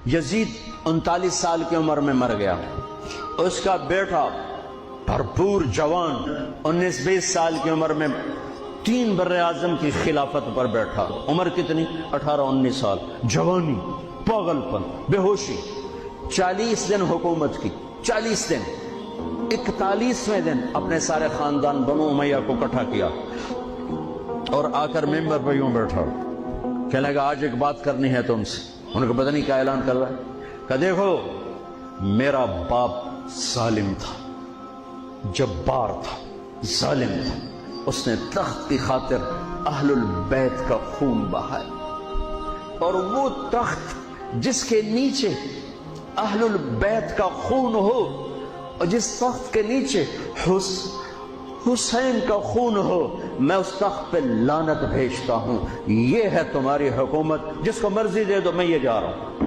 یزید 39 سال کی عمر میں مر گیا، اس کا بیٹا بھرپور جوان 19-20 سال کی عمر میں 3 بر اعظم کی خلافت پر بیٹھا۔ عمر کتنی؟ 18-19 سال، جوانی، پاگل پن، بے ہوشی۔ 40 دن حکومت کی، 40 دن۔ 41ویں دن اپنے سارے خاندان بنو امیہ کو اکٹھا کیا اور آ کر ممبر پہ یوں بیٹھا، کہنے لگا آج ایک بات کرنی ہے تم سے۔ انہوں کو پتہ نہیں کیا اعلان کر رہا ہے، کہ دیکھو میرا باپ ظالم تھا، جبار تھا، ظالم تھا، اس نے تخت کی خاطر اہل البیت کا خون بہایا، اور وہ تخت جس کے نیچے اہل البیت کا خون ہو اور جس تخت کے نیچے حسین کا خون ہو، میں اس تخت پہ لعنت بھیجتا ہوں۔ یہ ہے تمہاری حکومت، جس کو مرضی دے دو، میں یہ جا رہا ہوں۔